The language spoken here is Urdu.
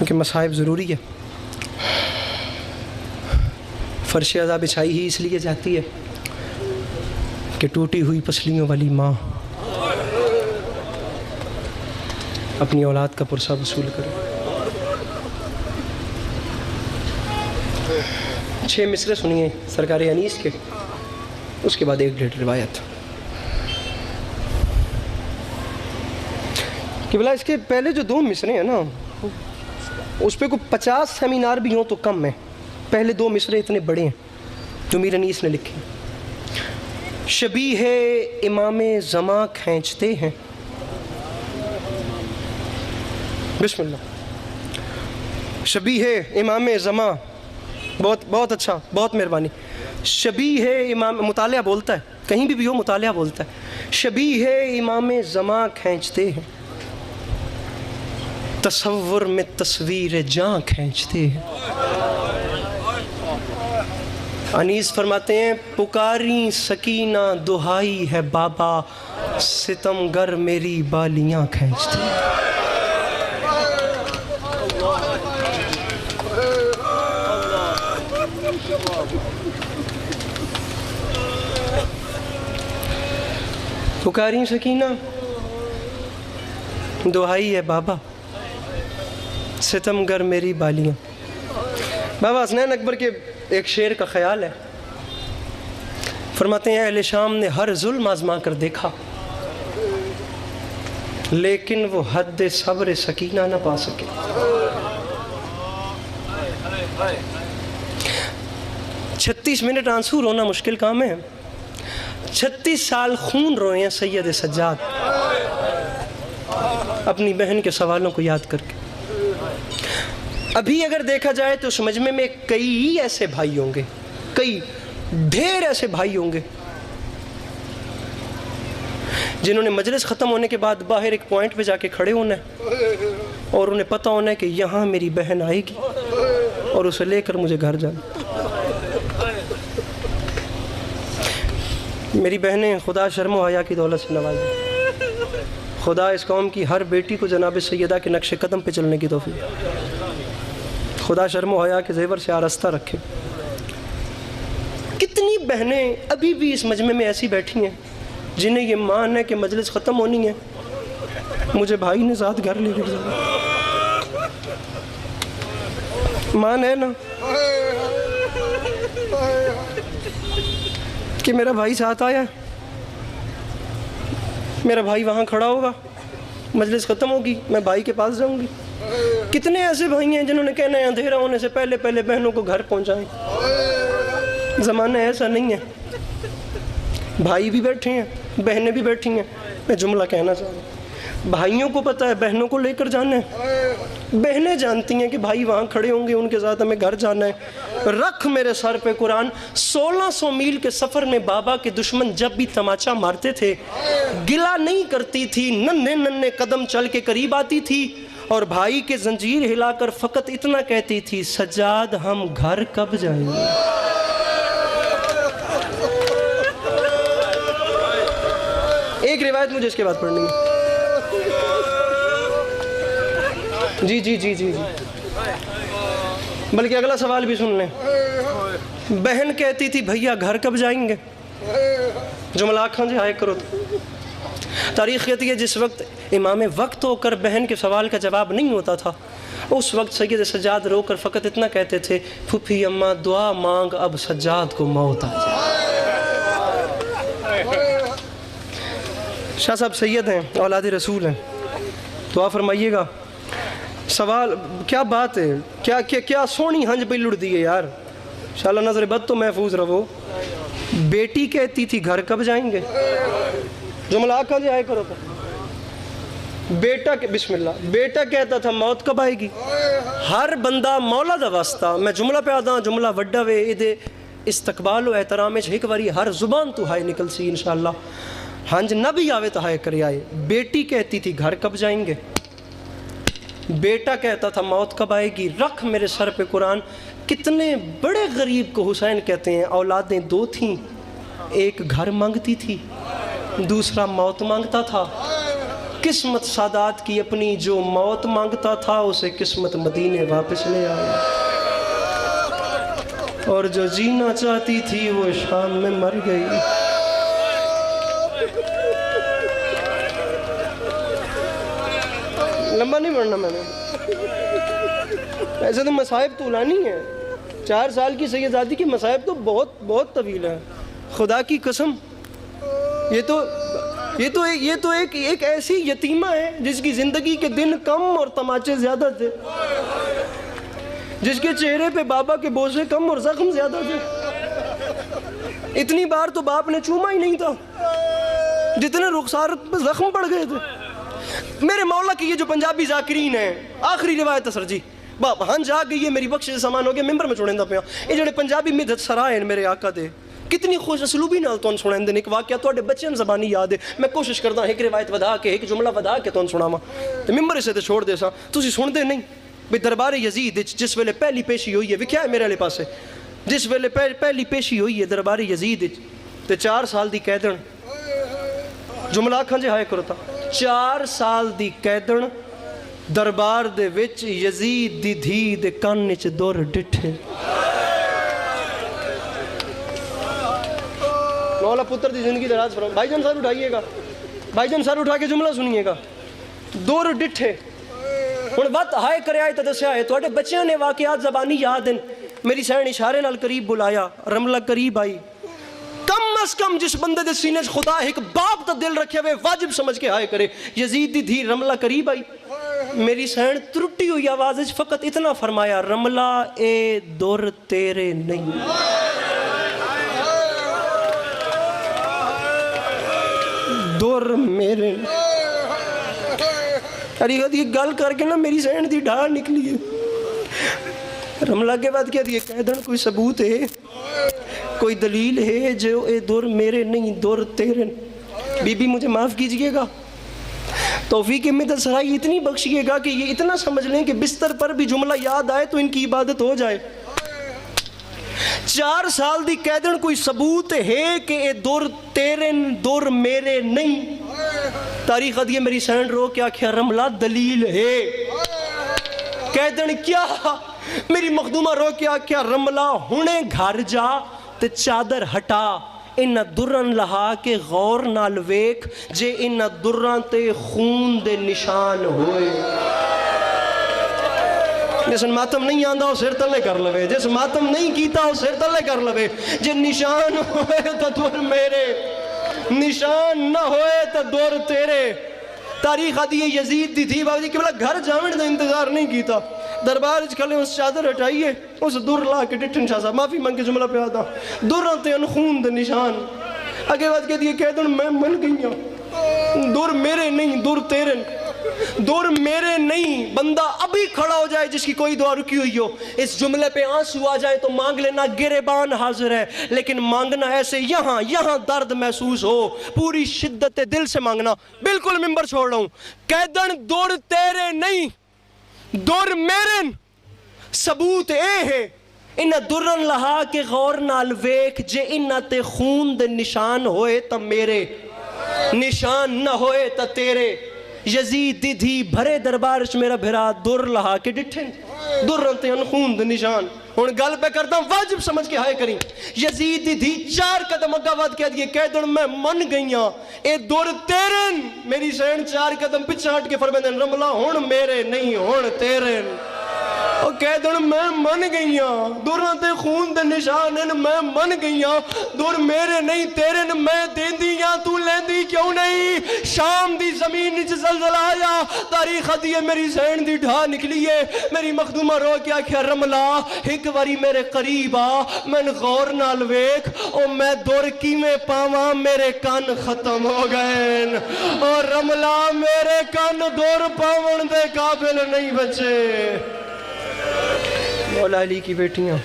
کیونکہ مصائب ضروری ہے. فرش عذاب بچھائی ہی اس لیے جاتی ہے کہ ٹوٹی ہوئی پسلیوں والی ماں اپنی اولاد کا پرسہ وصول کرے. 6 مصرے سنیے سرکار انیس کے، اس کے بعد ایک ڈیڑھ روایت. کہ بلا اس کے پہلے جو 2 مصرے ہیں نا، اس پہ کوئی 50 سیمینار بھی ہوں تو کم ہے. پہلے 2 مصرے اتنے بڑے ہیں جو میر انیس نے لکھے. شبیہ امام زماں کھینچتے ہیں. بسم اللہ. شبیہ امام زماں، بہت اچھا، بہت مہربانی. شبیہ امام، مطالعہ بولتا ہے، کہیں بھی ہو مطالعہ بولتا ہے. شبیہ امام زماں کھینچتے ہیں، تصور میں تصویر جاں کھینچتے ہیں. انیس فرماتے ہیں پکاری سکینہ دہائی ہے بابا، ستم گر میری بالیاں کھینچتے ہیں. پکاری سکینہ دہائی ہے بابا، ستم گر میری بالیاں. بابا حسنین اکبر کے ایک شعر کا خیال ہے. فرماتے ہیں اہل شام نے ہر ظلم آزما کر دیکھا، لیکن وہ حد صبر سکینہ نہ پا سکے. چھتیس منٹ آنسو رونا مشکل کام ہے. 36 سال خون روئے ہیں سید سجاد اپنی بہن کے سوالوں کو یاد کر کے. ابھی اگر دیکھا جائے تو اس مجمع میں کئی ایسے بھائی ہوں گے، کئی ڈھیر ایسے بھائی ہوں گے جنہوں نے مجلس ختم ہونے کے بعد باہر ایک پوائنٹ پہ جا کے کھڑے ہونا ہے اور انہیں پتہ ہونا ہے کہ یہاں میری بہن آئے گی اور اسے لے کر مجھے گھر جانا. میری بہنیں خدا شرم و حیا کی دولت سے نوازیں. خدا اس قوم کی ہر بیٹی کو جناب سیدہ کے نقش قدم پہ چلنے کی توفیق. خدا شرم و حیا کے زیور سے آراستہ رکھے. کتنی بہنیں ابھی بھی اس مجمع میں ایسی بیٹھی ہیں جنہیں یہ مان ہے کہ مجلس ختم ہونی ہے، مجھے بھائی نے ساتھ گھر لے کر جانا. مان ہے نا کہ میرا بھائی ساتھ آیا، میرا بھائی وہاں کھڑا ہوگا، مجلس ختم ہوگی، میں بھائی کے پاس جاؤں گی. کتنے ایسے بھائی ہیں جنہوں نے کہنا ہے اندھیرا ہونے سے پہلے پہلے بہنوں کو گھر پہنچائیں. زمانہ ایسا نہیں ہے. بھائی بھی بیٹھے ہیں، بہنیں بھی بیٹھی ہیں. میں جملہ کہنا چاہوں گا، بھائیوں کو پتہ ہے بہنوں کو لے کر جانا ہے، بہنیں جانتی ہیں کہ بھائی وہاں کھڑے ہوں گے، ان کے ساتھ ہمیں گھر جانا ہے. رکھ میرے سر پہ قرآن. 1600 میل کے سفر میں بابا کے دشمن جب بھی تماچا مارتے تھے گلا نہیں کرتی تھی، ننھے ننھے قدم چل کے قریب آتی تھی اور بھائی کے زنجیر ہلا کر فقط اتنا کہتی تھی، سجاد ہم گھر کب جائیں گے. ایک روایت مجھے اس کے بعد پڑھنی ہے. جی بلکہ اگلا سوال بھی سن لیں. بہن کہتی تھی بھیا گھر کب جائیں گے. جملہ آنکھاں سے آئے کرو. تاریخ کہتی ہے جس وقت امام وقت ہو کر بہن کے سوال کا جواب نہیں ہوتا تھا، اس وقت سید سجاد رو کر فقط اتنا کہتے تھے، پھوپھی اماں دعا مانگ اب سجاد کو موت آ جائے. شاہ صاحب سید ہیں، اولاد رسول ہیں، دعا فرمائیے گا. سوال کیا بات ہے، کیا سونی ہنج پہ لڑ دیئے یار. انشاءاللہ نظر بد تو محفوظ رہو. بیٹی کہتی تھی گھر کب جائیں گے. جملہ آنکھاں سے آئے کرو. بیٹا بسم اللہ، بیٹا کہتا تھا موت کب آئے گی. ہر بندہ مولا دا واسطہ، میں جملہ پہ آدھا جملہ وڈا وے ادھے استقبال و احترام ایک واری ہر زبان تو ہائے نکل سی انشاءاللہ. ہنج نہ بھی آوے تو ہائے کرے آئے. بیٹی کہتی تھی گھر کب جائیں گے، بیٹا کہتا تھا موت کب آئے گی. رکھ میرے سر پہ قرآن. کتنے بڑے غریب کو حسین کہتے ہیں. اولادیں 2 تھیں، ایک گھر مانگتی تھی، دوسرا موت مانگتا تھا. قسمت سادات کی اپنی، جو موت مانگتا تھا اسے قسمت مدینے واپس لے آیا، اور جو جینا چاہتی تھی وہ شام میں مر گئی۔ لمبا نہیں پڑھنا میں نے، ایسے تو مصائب طولانی ہیں، 4 سال کی سیدزادی کی مصائب تو بہت بہت طویل ہے، خدا کی قسم۔ یہ تو ایک ایسی یتیمہ ہے جس کی زندگی کے دن کم اور تماچے زیادہ تھے، جس کے چہرے پہ بابا کے بوسے کم اور زخم زیادہ تھے۔ اتنی بار تو باپ نے چوما ہی نہیں تھا جتنے رخسار پہ زخم پڑ گئے تھے۔ میرے مولا کی یہ جو پنجابی ذاکرین ہیں، آخری روایت سر جی باپ ہنج آ گئی ہے، میری بخش سے سامان ہو گیا، ممبر میں چھوڑیں دا پیا یہ جڑے پنجابی مدت سرائے ہیں میرے آقا دے، کتنی خوش اسلوبی نال تون سنائیں دن۔ ایک واقعہ تو بچے زبانی یاد ہے، میں کوشش کرتا ہوں ایک روایت ودا کے ایک جملہ ودا کے تون سناواں، تے ممبر سے تے چھوڑ دے سا تسی سن دے نہیں بھئی۔ دربار یزید جس ویلے پہلی پیشی ہوئی ہے، وکھیا ہے میرے والے پاسے، جس ویلے پہلی پیشی ہوئی ہے دربار یزید تے 4 سال دی قیدن، جملہ کھاں جے ہائے کرو تا، 4 سال دی قیدن دربار دے وچ یزید دی دھی دے کان وچ دور ڈٹھے۔ مولا پتر دی زندگی دراز فرمائے۔ بھائی جان سر اٹھائیے گا، بھائی جان سر اٹھا کے جملہ سنیے گا، دور ڈٹھے۔ ہن وقت ہائے کرے آئے تے دسیا ہے تواڈے بچیاں نے واقعات زبانی یاد ہیں۔ میری سین اشارے نال قریب بلایا، رملہ قریب آئی۔ کم از کم جس بندے دے سینے خدا ایک باپ تا دل رکھے ہوئے واجب سمجھ کے ہائے کرے۔ یزید دی دھی رملہ قریب آئی، میری سین ترٹی ہوئی آواز فقط اتنا فرمایا، رملہ اے دور تیرے نہیں، دور میرے۔ ارے یہ گل کر کے نا میری سین دی ڈھال نکلی ہے۔ رملہ کے بعد کیا دیئے قیدن کوئی ثبوت ہے، کوئی دلیل ہے جو اے دور میرے نہیں دور تیرے۔ بی بی مجھے معاف کیجئے گا، توفیق مدد سرائی اتنی بخشیے گا کہ یہ اتنا سمجھ لیں کہ بستر پر بھی جملہ یاد آئے تو ان کی عبادت ہو جائے۔ 4 سال دی قیدن کوئی ثبوت ہے کہ اے دور تیرے دور میرے نہیں۔ تاریخ ادیے میری سینڈ رو کیا کیا رملہ دلیل ہے۔ قیدن کیا میری مخدومہ رو کیا رملہ ہونے گھر جا تے چادر ہٹا، ان درن لہا کے غور نال ویک جے ان درن تے خون دے نشان ہوئے۔ جس ماتم نہیں آندہ ہو سر تلے کر لوے، جس ماتم نہیں کیتا ہو سر تلے کر لوے، جے نشان ہوئے تو دور میرے، نشان نہ ہوئے تو دور تیرے۔ تاریخ آدھی یزید دی تھی باوجی کہ بلا گھر جامن دا انتظار نہیں کیتا، دربار اچھ کھلے اس چادر ہٹائیے، اس دور لا کے ڈٹھن شاہ صاحب معافی مانگ کے جملہ پہ آتا، دور آتے ان خون دے نشان۔ اگے بات کہہ دیئے کہہ دن میں من گئی ہوں، دور میرے نہیں دور تیرے، دور میرے نہیں۔ بندہ ابھی کھڑا ہو جائے جس کی کوئی دعا رکی ہوئی ہو، اس جملے پہ آنسو آ جائے تو مانگ لینا، گریبان حاضر ہے، لیکن مانگنا ایسے یہاں درد محسوس ہو، پوری شدت دل سے مانگنا۔ بالکل ممبر چھوڑ رہا ہوں، قیدن دور تیرے نہیں دور میرے، ثبوت اے ہے ان درن لہا کے غور نال ویک جے ان تے خون دے نشان ہوئے تا میرے، نشان نہ ہوئے تا تیرے۔ یزید دی دھی بھرے دربارش میرا بھرا در لہا کے ڈٹھن، درن تے ان خون دے نشان۔ ہن گل پہ کرتا ہوں واجب سمجھ کے ہائے کریں۔ یزید دی دھی 4 قدم اگا واد کہہ دیئے کہہ دن میں من گئیاں اے دور تیرن۔ میری سین 4 قدم پچھا ہٹ کے فرمیدن رملہ ہون میرے نہیں ہون تیرن۔ اور کہہ دن میں من گئیاں دوران تے خون دے نشان ان میں من گئیاں دور میرے نہیں تیرن، میں دین دیاں تو لیندی کیوں نہیں۔ شام دی زمین نیچ زلزلہ آیا، تاریخ دیئے میری سین دی ڈھا نکلیے، میری مخدومہ رو کیا رملہ ایک واری میرے قریب آ، میں غور نال ویک او میں دور کی میں پاواں میرے کان ختم ہو گئے، اور رملہ میرے کان دور پاون دے قابل نہیں بچے۔ مولا علی کی بیٹیاں